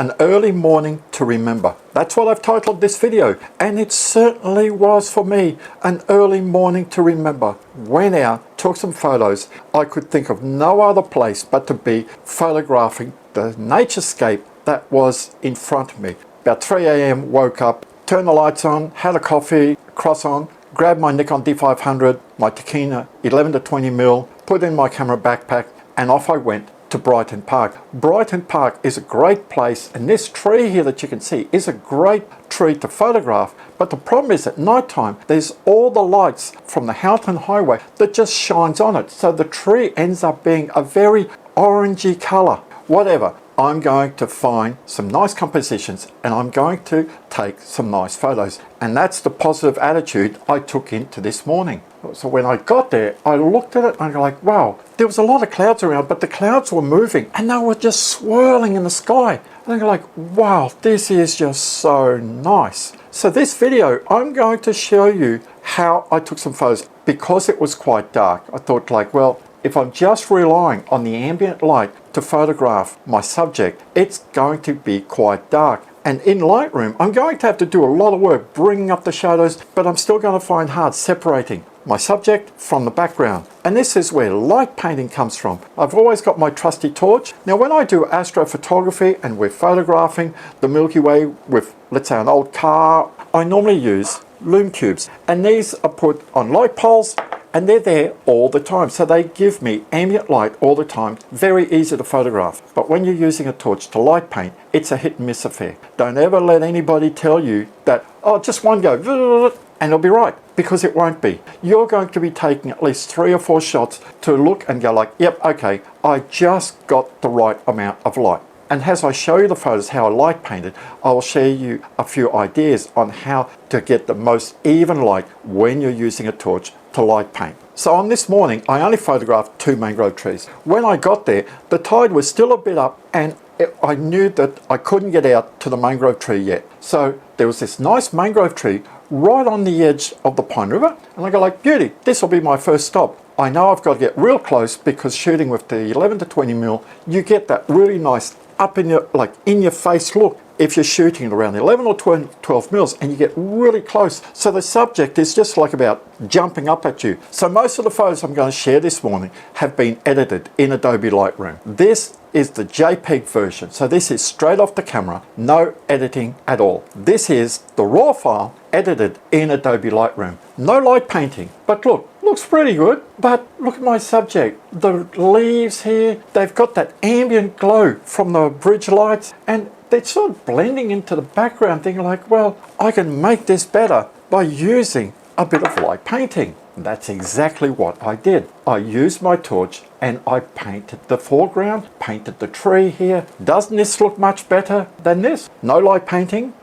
An early morning to remember. That's what I've titled this video, and it certainly was for me. An early morning to remember. Went out, took some photos. I could think of no other place but to be photographing the naturescape that was in front of me. About 3 a.m. woke up, turned the lights on, had a coffee, croissant, grabbed my Nikon D500, my Tokina 11 to 20 mil, put in my camera backpack, and off I went to Brighton Park. Brighton Park is a great place, and this tree here that you can see is a great tree to photograph. But the problem is at night time, there's all the lights from the Houghton Highway that just shines on it. So the tree ends up being a very orangey color. Whatever. I'm going to find some nice compositions and I'm going to take some nice photos. And that's the positive attitude I took into this morning. So when I got there, I looked at it and I'm like, wow, there was a lot of clouds around, but the clouds were moving and they were just swirling in the sky. And I'm like, wow, this is just so nice. So this video, I'm going to show you how I took some photos. Because it was quite dark, I thought like, well, if I'm just relying on the ambient light to photograph my subject, it's going to be quite dark. And in Lightroom, I'm going to have to do a lot of work bringing up the shadows, but I'm still going to find hard separating my subject from the background. And this is where light painting comes from. I've always got my trusty torch. Now when I do astrophotography and we're photographing the Milky Way with, let's say, an old car, I normally use lume cubes. And these are put on light poles, and they're there all the time. So they give me ambient light all the time. Very easy to photograph. But when you're using a torch to light paint, it's a hit and miss affair. Don't ever let anybody tell you that, oh, just one go, and it'll be right, because it won't be. You're going to be taking at least 3 or 4 shots to look and go like, yep, okay, I just got the right amount of light. And as I show you the photos, how I light painted, I will share you a few ideas on how to get the most even light when you're using a torch to light paint. So on this morning, I only photographed 2 mangrove trees. When I got there, the tide was still a bit up and I knew that I couldn't get out to the mangrove tree yet. So there was this nice mangrove tree right on the edge of the Pine River. And I go like, beauty, this will be my first stop. I know I've got to get real close because shooting with the 11 to 20 mil, you get that really nice up in your, like in your face look. If you're shooting at around 11 or 12 mils and you get really close. So the subject is just like about jumping up at you. So most of the photos I'm going to share this morning have been edited in Adobe Lightroom. This is the JPEG version. So this is straight off the camera, no editing at all. This is the raw file edited in Adobe Lightroom. No light painting, but look, looks pretty good. But look at my subject. The leaves here, they've got that ambient glow from the bridge lights and they're sort of blending into the background, thinking like, well, I can make this better by using a bit of light painting. And that's exactly what I did. I used my torch and I painted the foreground, painted the tree here. Doesn't this look much better than this? No light painting,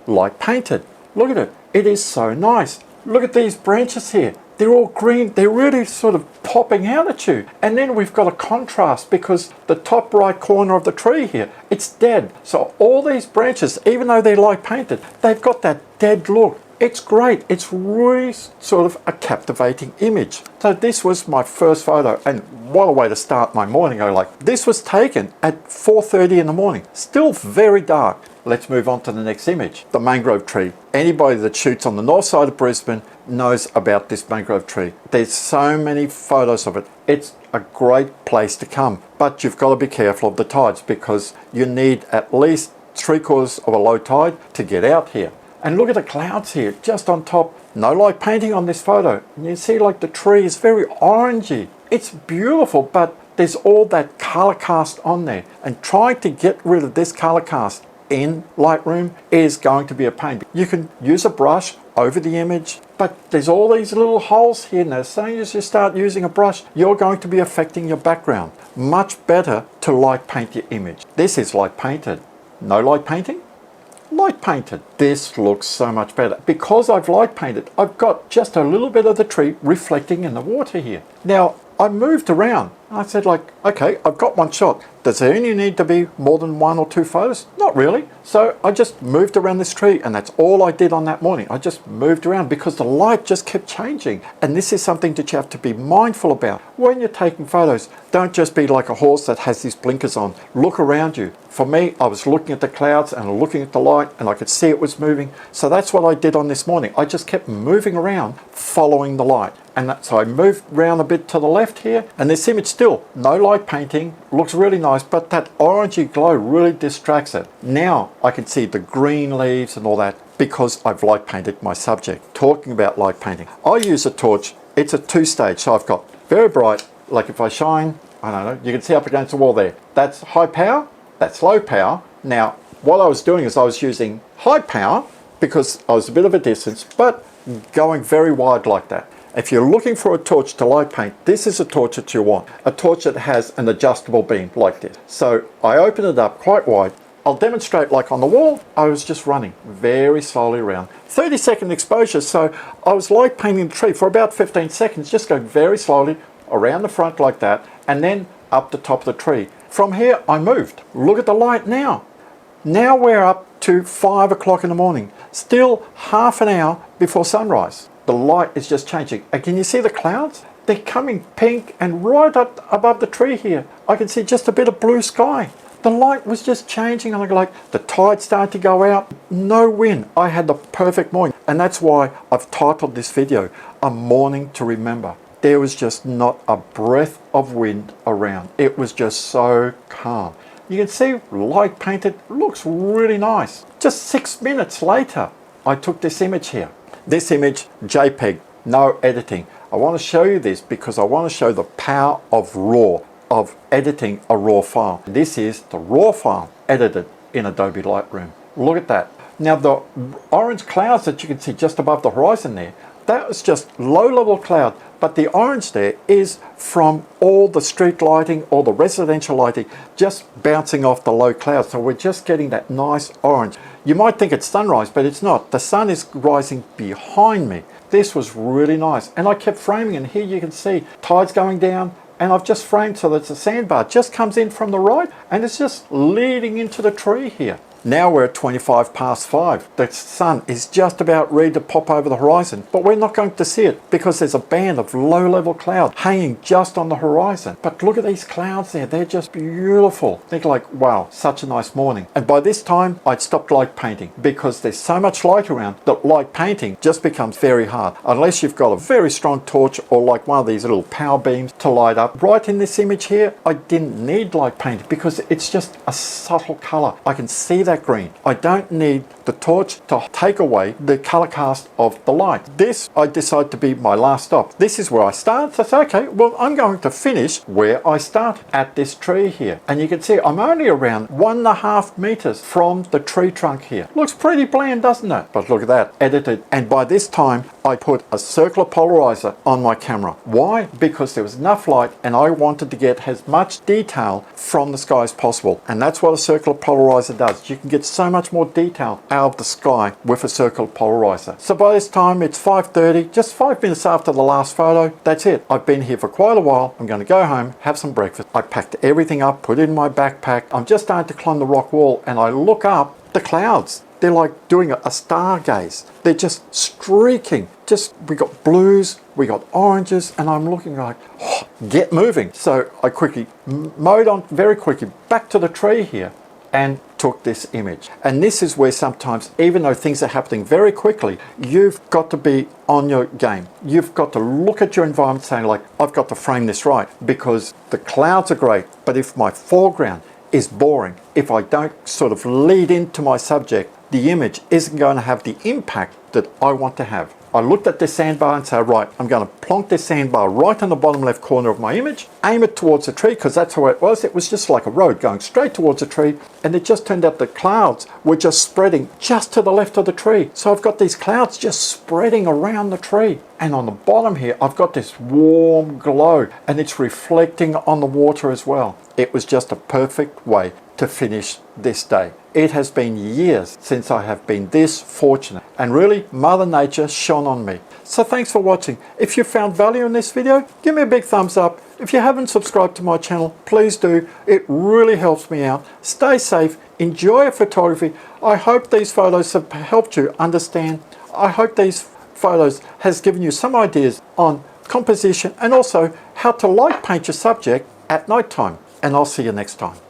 light painted. Look at it. It is so nice. Look at these branches here. They're all green. They're really sort of popping out at you. And then we've got a contrast because the top right corner of the tree here, it's dead. So all these branches, even though they're light painted, they've got that dead look. It's great. It's really sort of a captivating image. So this was my first photo, and what a way to start my morning. I like, this was taken at 4:30 in the morning. Still very dark. Let's move on to the next image. The mangrove tree. Anybody that shoots on the north side of Brisbane knows about this mangrove tree. There's so many photos of it. It's a great place to come, but you've got to be careful of the tides because you need at least 3/4 of a low tide to get out here. And look at the clouds here, just on top. No light painting on this photo. And you see like the tree is very orangey. It's beautiful, but there's all that color cast on there. And trying to get rid of this color cast in Lightroom is going to be a pain. You can use a brush over the image, but there's all these little holes here. Now, as soon as you start using a brush, you're going to be affecting your background. Much better to light paint your image. This is light painted. No light painting? Light painted. This looks so much better. Because I've light painted, I've got just a little bit of the tree reflecting in the water here. Now, I moved around. I said like, okay, I've got one shot. Does there only need to be more than 1 or 2 photos? Not really. So I just moved around this tree, and that's all I did on that morning. I just moved around because the light just kept changing. And this is something that you have to be mindful about. When you're taking photos, don't just be like a horse that has these blinkers on. Look around you. For me, I was looking at the clouds and looking at the light, and I could see it was moving. So that's what I did on this morning. I just kept moving around, following the light. And so I moved around a bit to the left here, and this image still, no light painting, looks really nice, but that orangey glow really distracts it. Now I can see the green leaves and all that because I've light painted my subject. Talking about light painting, I use a torch. It's a 2-stage, so I've got very bright, like if I shine, I don't know, you can see up against the wall there. That's high power, that's low power. Now, what I was doing is I was using high power because I was a bit of a distance, but going very wide like that. If you're looking for a torch to light paint, this is a torch that you want. A torch that has an adjustable beam like this. So I open it up quite wide. I'll demonstrate like on the wall. I was just running very slowly around. 30-second exposure, so I was light painting the tree for about 15 seconds, just going very slowly around the front like that, and then up the top of the tree. From here, I moved. Look at the light now. Now we're up to 5 o'clock in the morning. Still half an hour before sunrise. The light is just changing. And can you see the clouds? They're coming pink and right up above the tree here. I can see just a bit of blue sky. The light was just changing, and like the tide started to go out. No wind. I had the perfect morning. And that's why I've titled this video, A Morning to Remember. There was just not a breath of wind around. It was just so calm. You can see light painted, looks really nice. Just 6 minutes later, I took this image here. This image, JPEG, no editing. I want to show you this because I want to show the power of RAW, of editing a RAW file. This is the RAW file edited in Adobe Lightroom. Look at that. Now the orange clouds that you can see just above the horizon there, that was just low-level cloud, but the orange there is from all the street lighting or the residential lighting just bouncing off the low clouds. So we're just getting that nice orange. You might think it's sunrise, but it's not. The sun is rising behind me. This was really nice. And I kept framing, and here you can see tides going down, and I've just framed so that the sandbar just comes in from the right, and it's just leading into the tree here. Now we're at 25 past 5. The sun is just about ready to pop over the horizon, but we're not going to see it because there's a band of low-level cloud hanging just on the horizon. But look at these clouds there. They're just beautiful. Think like, wow, such a nice morning. And by this time, I'd stopped light painting because there's so much light around that light painting just becomes very hard unless you've got a very strong torch or like one of these little power beams to light up. Right in this image here, I didn't need light painting because it's just a subtle color. I can see that green. I don't need the torch to take away the color cast of the light. This I decide to be my last stop. This is where I start. So I say, okay, well, I'm going to finish where I start at this tree here. And you can see I'm only around 1.5 meters from the tree trunk here. Looks pretty bland, doesn't it? But look at that, edited. And by this time, I put a circular polarizer on my camera. Why? Because there was enough light and I wanted to get as much detail from the sky as possible. And that's what a circular polarizer does. You can get so much more detail out of the sky with a circular polarizer. So by this time it's 5:30, just 5 minutes after the last photo. That's it. I've been here for quite a while. I'm going to go home, have some breakfast. I packed everything up, put it in my backpack. I'm just starting to climb the rock wall and I look up the clouds. They're like doing a stargaze. They're just streaking. We got blues, we got oranges, and I'm looking like, oh, get moving. So I quickly mowed on very quickly back to the tree here and took this image. And this is where sometimes, even though things are happening very quickly, you've got to be on your game. You've got to look at your environment saying like, I've got to frame this right because the clouds are great, but if my foreground is boring, if I don't sort of lead into my subject, the image isn't going to have the impact that I want to have. I looked at this sandbar and said, right, I'm going to plonk this sandbar right on the bottom left corner of my image, aim it towards the tree, because that's how it was. It was just like a road going straight towards the tree, and it just turned out the clouds were just spreading just to the left of the tree. So I've got these clouds just spreading around the tree. And on the bottom here, I've got this warm glow, and it's reflecting on the water as well. It was just a perfect way to finish this day. It has been years since I have been this fortunate, and really Mother Nature shone on me. So thanks for watching. If you found value in this video, give me a big thumbs up. If you haven't subscribed to my channel, please do. It really helps me out. Stay safe, enjoy your photography. I hope these photos have helped you understand. I hope these photos has given you some ideas on composition and also how to light paint your subject at night time. And I'll see you next time.